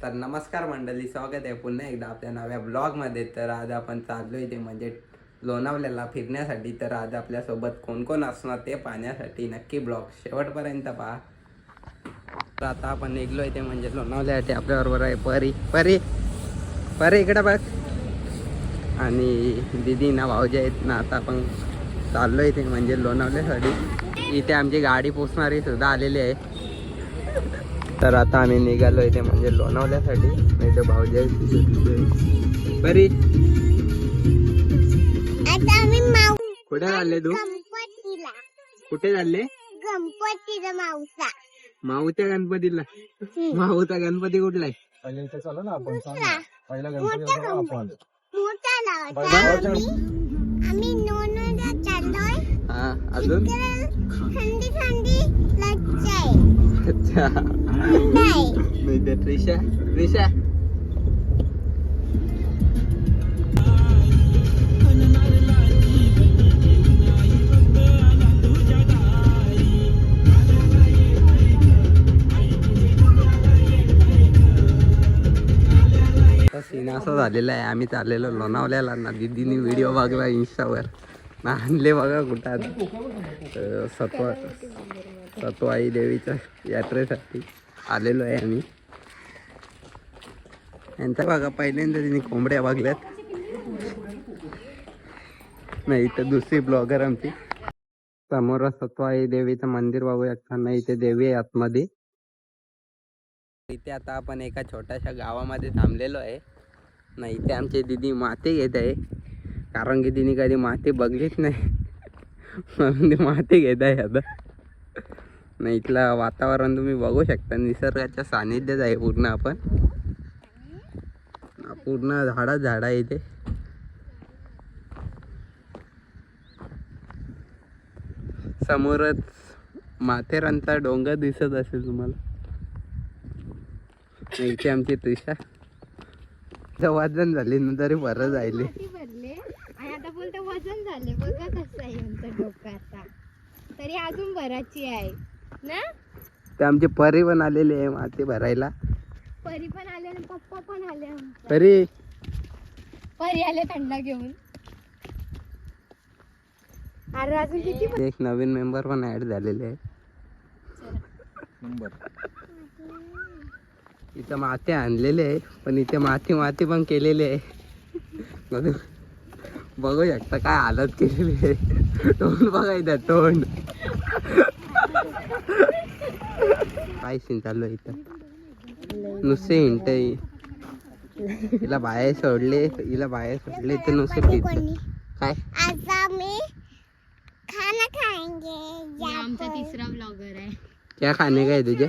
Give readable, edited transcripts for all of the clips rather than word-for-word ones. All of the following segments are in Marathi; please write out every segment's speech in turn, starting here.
तर नमस्कार मंडळी, स्वागत आहे पुन्हा एकदा आपल्या नव्या ब्लॉगमध्ये. तर आज आपण चाललो इथे म्हणजे लोणावळ्याला फिरण्यासाठी. तर आज आपल्यासोबत कोण कोण असणार ते पाहण्यासाठी नक्की ब्लॉग शेवटपर्यंत पहा. तर आता आपण निघलो इथे म्हणजे लोणावळ्यासाठी. आपल्याबरोबर आहे परी परी परी इकडे बघ, आणि दिदी ना भाऊजी आहेत ना. आता आपण चाललो इथे म्हणजे लोणावळ्यासाठी. इथे आमची गाडी पोचणारी सुद्धा आलेली आहे. तर आता आम्ही निघालो इथे म्हणजे लोणावळ्यासाठी. नाही तर भाऊजी बरी कुठे चालले तू? कुठे चालले? गणपतीला मावसा माऊच्या गणपतीला. माऊचा गणपती कुठला आहे? पहिले इथे चालू ना आपण पहिला मोठा आपण मोठा लावता आम्ही नोनला चाललोय. हा अजून थंडी थंडी लागते. अच्छा. नाही तर त्रिशा त्रिशा सीन असं झालेला आहे. आम्ही चाललेलो लोणावळ्याला ना. दीदीने व्हिडिओ बघला इंस्टावर ना. आणले बघा कुठं सत्वाई देवीच्या यात्रेसाठी आलेलो आहे आम्ही. यांचा बघा पहिल्यांदा तिने कोंबड्या बघल्यात. नाही इथं दुसरी ब्लॉगर आमची. समोर सत्वाई देवीचं मंदिर बघू शकता ना. इथे देवी आहे आतमध्ये. इथे आता आपण एका छोट्याशा गावामध्ये थांबलेलो आहे ना. इथे आमची दिदी माती घेत आहे, कारण की तिने कधी माती बघलीच नाही म्हणून ती माती घेत आहे आता. नाही इथलं वातावरण तुम्ही बघू शकता, निसर्गाच्या सानिध्यात आहे पूर्ण. आपण पूर्ण झाड आहे इथे. समोरच माथेरानचा डोंगर दिसत असेल तुम्हाला. इथे आमची त्रिशा वजन झाली ना तरी बरं जायले. आता बोलतो वजन झाले. बघा कसं आहे आमचं डोकं आता. तरी अजून भराची आहे ना. ते आमचे परी पण आलेले आहे माती भरायला. परी पण आले आणि पप्पा पण आले. परी आले थंडा घेऊन. अरे अजून किती एक नवीन मेंबर पण ऍड झालेले आहे. इथं माती आणलेले आहे, पण इथे माती पण केलेली आहे. बघू शकता काय हालत केलेली आहे. तोंड बघायचं तोंड. काय सीन चालू आहे इथं. नुसते हिंट. हिला बाहेर सोडले तर नुसते काय. आज आम्ही खाना खाएंगे. आमचा तिसरा ब्लॉगर आहे. क्या खाने का है तुझे?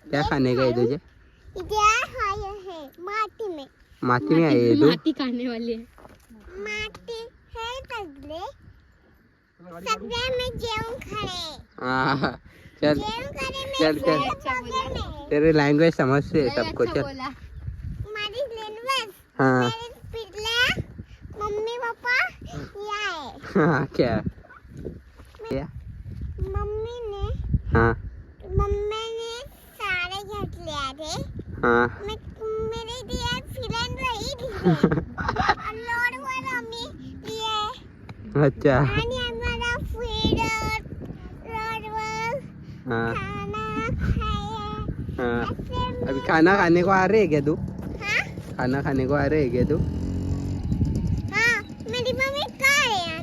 क्या खाने का है तुझे? माटी में माती में आई है तू? माटी खाने वाली है. माटी है सगळे सगळे में जेवण खरे. हाँ चल चल तेरे लैंग्वेज समझते है सबको. चल हमारी लैंग्वेज. हाँ पिछले मम्मी पापा ये है. हाँ क्या मम्मी ने हाँ सारे घेतले रे. हाँ मेरे दिए फिलन रही लोडवर आम्ही दिए. अच्छा. आणि आम्हाला फिरत रोडवर हाँ खाना खाए. हाँ. अभी खाना खाने को आ रहे है क्या तू? हाँ खाना खाने को आ रहे है क्या तू? हाँ मेरी मम्मी कार है.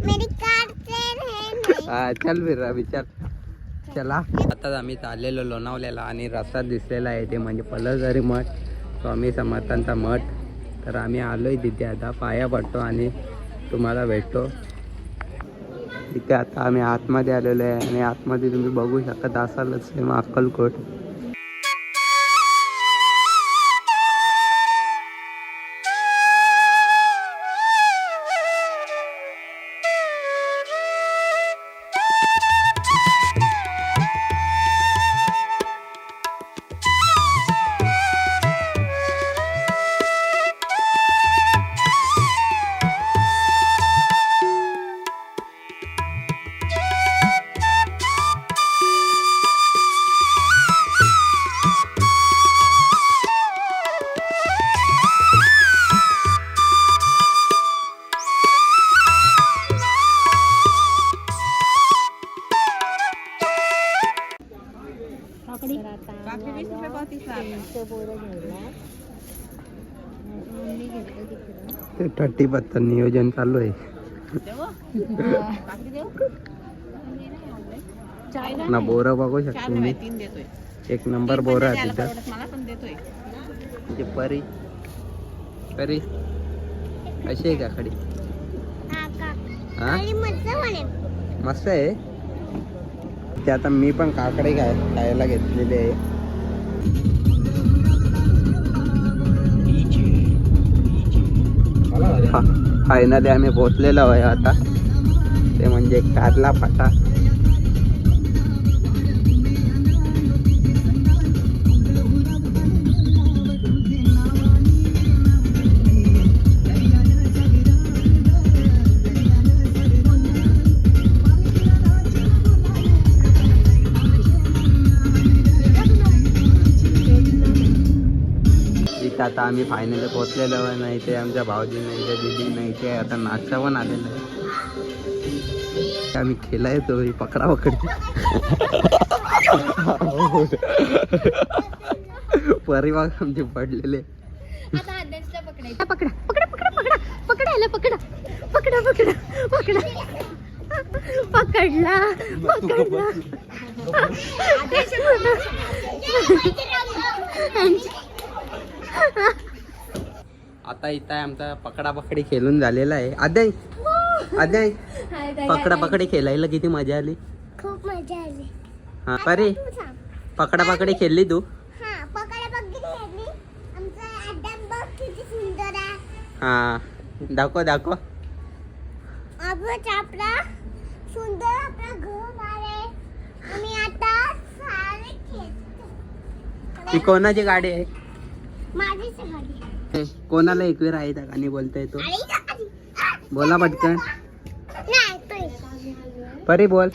मेरी कार ट्रेन है. हाँ चल फिर अभी चल. चला आताच आम्ही चाललेलो लोणावळ्याला आणि रस्ता दिसलेला आहे ते म्हणजे पलसदरी मठ, स्वामी समर्थांचा मठ. तर आम्ही आलोय तिथे. आता पाया पडतो आणि तुम्हाला भेटतो तिथे. आता आम्ही आतमध्ये आलेलो आहे आणि आतमध्ये तुम्ही बघू शकत असालच अक्कलकोट. मम्मी घेतलं तिकडं. ते 30 नियोजन चालू आहे ना. बोरं बघू शकतो मी, एक नंबर बोरं आहे तिथं. म्हणजे परी परी अशी आहे का खडी? हा मस्त आहे ते. आता मी पण काकडे खायला घेतलेले आहे. फायनली आम्ही पोहोचलेलो आहे आता, ते म्हणजे कारला फाटा. आता आम्ही फायनली पोहोचलेलो आहे. नाही ते आमच्या भाऊजी नाही ते दिदी नाही ते आता नाश्ता पण आलेला आहे. आम्ही खेळा येतो पकडा पकडी. परिवार आमचे पडलेले. आता आद्यांशला पकडायचं. पकडा पकडा पकडा पकडा पकडायला पकडा पकडा पकडा पकडा पकडला पकडला. आता इथं आहे आमचा पकडा पकडी खेळून झालेला आहे. अद्याय अद्याय पकडा पकडी खेळायला किती मजा आली? खूप मजा आली. हा परी पकडा पकडी खेळली तू? हा दाखव दाखव. आपला सुंदर आपला घर आहे. आम्ही आता सारे खेळतो. ती कोणाची गाडी आहे? माझीच गाडी. कोणाला एकवीर आहे त्या गाणी बोलता येतो? बोला पटकन. परी बोल.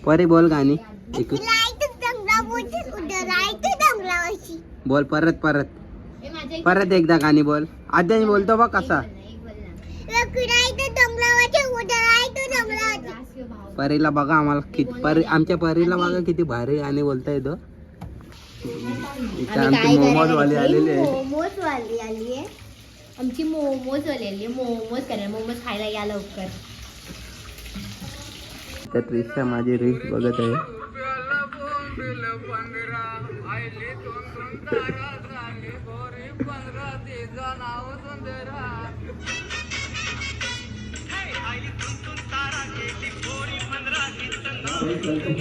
परी बोल गाणी. बोल परत परत परत एकदा गाणी बोल. आद्या बोलतो बघ कसा. परीला बघा आम्हाला किती आमच्या परीला बघा किती भारी गाणी बोलता येतो. आमची मोमोज वाली आलेली आहे. मोमोज वाली आली आहे आमची. मोमोज वाली आली आहे. मोमोज करा. मोमोज खायला या लवकर. त्यात रिक्षा माझी रील्स बघत आहे.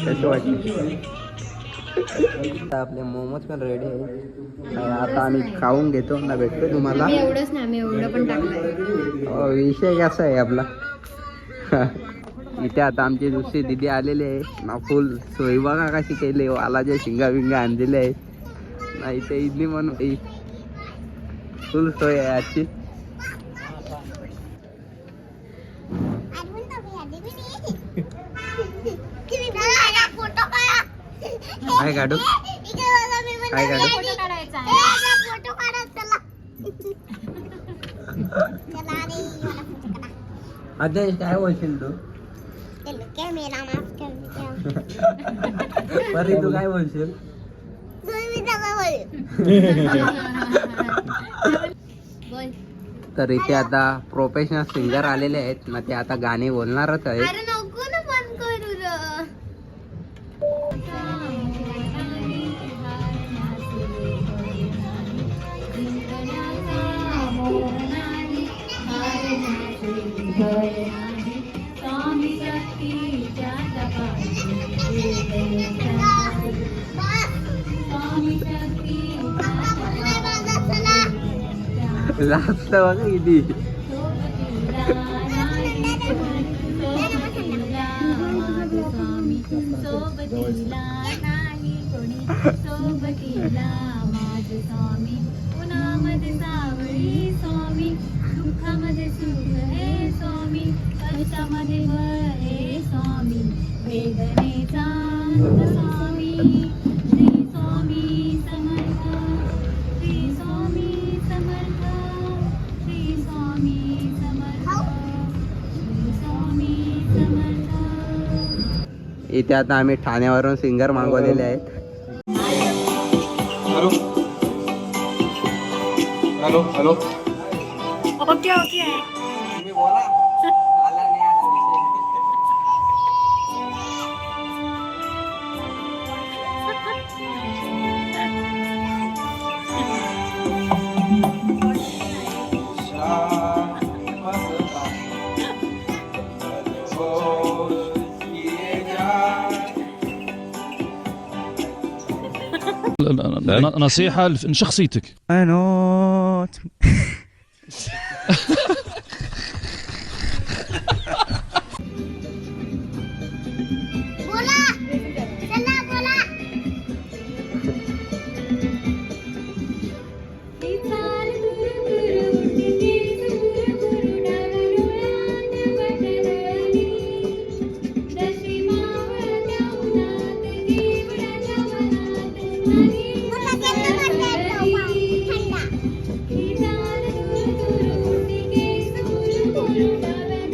कसं वाटलं? आपले मोमोज पण रेडी आहे. आता आम्ही खाऊन घेतो ना, भेटतो तुम्हाला. एवढंच ना, मी एवढं पण टाकलं. विषय कसा आहे आपला. इथे आता आमची दुसरी दिदी आलेली आहे ना. फुल सोय बघा कशी केली. वालाच्या शिंगा बिंगा आणलेले आहे ना. इथे इडली म्हणून फुल सोय आहे आजची. काय काढू काय काढू? आदेश काय बोलशील तू? परी तू काय बोलशील? तर इथे आता प्रोफेशनल सिंगर आलेले आहेत ना. ते आता गाणे बोलणारच आहेत. अरे नको ना बंद करू र. लास्ट बघा किती. सोबतीला नाही कोणी, सोबतीला माझे स्वामी. उन्हामध्ये सावळी स्वामी, दुःखामध्ये सुख हे स्वामी, कष्टामध्ये बळ हे स्वामी, वेदनेचा अंत स्वामी. श्री स्वामी समर्थ, श्री स्वामी समर्थ, श्री स्वामी समर्थ, श्री स्वामी समर्थ. इथे आता आम्ही ठाण्यावरून सिंगर मागवलेले आहेत. Hello hello hello okay okay. तुम्ही बोला. आला नाही आला विषय. نصيحة من شخصيتك.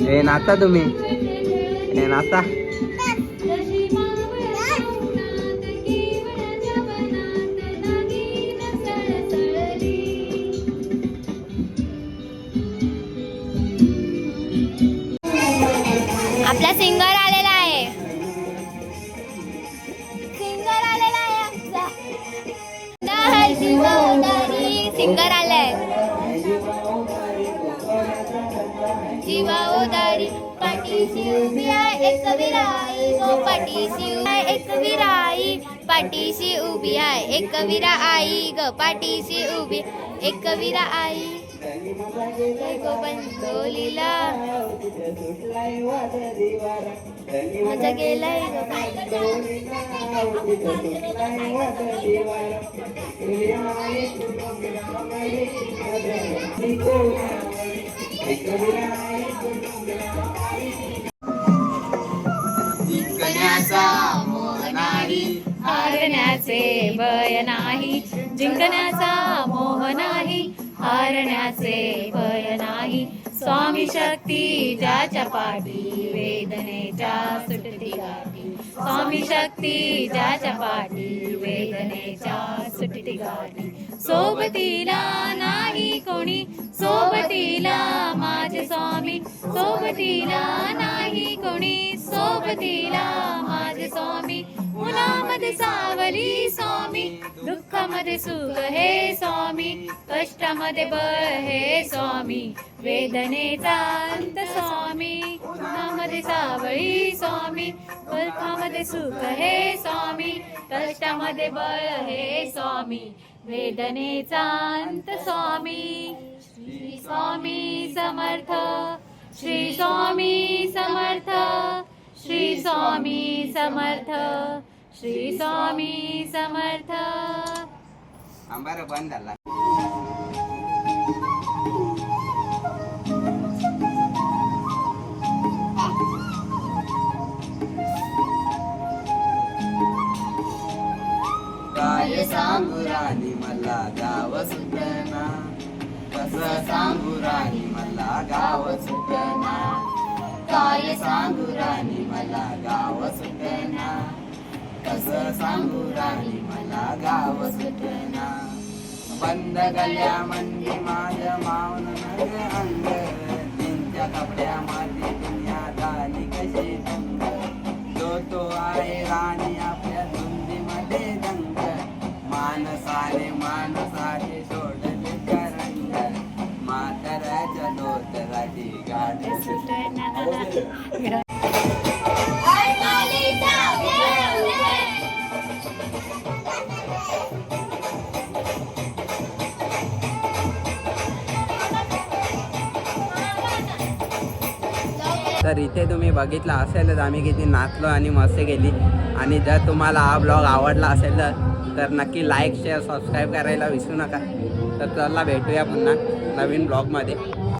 ए नाचा तुम्ही. ए नाचा. आपला सिंगर आलेला आहे. सिंगर आलेला आहे आमचा. सिंगर आलाय. जीवा उदारी पाठीशी उभी आहे एक विराई गो पाठीशी एक विराई पाठीशी उभी आहे एक विरा आई ग पाठीशी उभी एक विरा आई गो बंदोलीला माझा गेलाय जिंकण्याचा मोह नाही, हारण्याचे भय नाही. जिंकण्याचा मोह नाही, हारण्याचे भय नाही. स्वामी शक्ती ज्याच्या पाठी वेदनेच्या सुटती गाठी. स्वामी शक्ती ज्याच्या पाठी वेदनेच्या सुटती गाठी. सोबतीला नाही कोणी, सोबतीला माझे स्वामी. सोबतीला नाही कोणी, सोबतीला माझे स्वामी. उन्हामध्ये सावली स्वामी, दुःखामध्ये सुख हे स्वामी. कष्टामध्ये बळ हे स्वामी, वेदनेचा अंत स्वामी. उन्हामध्ये सावली स्वामी, दुःखामध्ये सुख हे स्वामी. कष्टामध्ये बळ हे स्वामी, वेदनेचा अंत स्वामी. श्री स्वामी समर्थ, श्री स्वामी समर्थ, श्री स्वामी समर्थ, श्री स्वामी समर्थ. आंबार बंद झाला. काय सांगू राणी मला गाव सुटना, कसं सांगू राणी मला गाव सुटना. काय सांगू राणी मला गाव सुटना, कसं सांगू राणी मला गाव सुटना. बंद गल्या म्हणजे माझं मावन नग अंग, त्यांच्या कपड्यामध्ये दुनिया झाली कशी दंग. तो आहे राणी आपल्या धुंदीमध्ये दंग, माणसाने माणसाचे सोडले करंग. म्हाताऱ्याच्या धोतराची गाडी सुटना. तर इथे तुम्ही बघितलं असेलच आम्ही किती नाचलो आणि मस्ती केली. आणि जर तुम्हाला हा ब्लॉग आवडला असेल तर नक्की लाईक शेअर सबस्क्राईब करायला विसरू नका. तर चला भेटूया पुन्हा नवीन ब्लॉगमध्ये.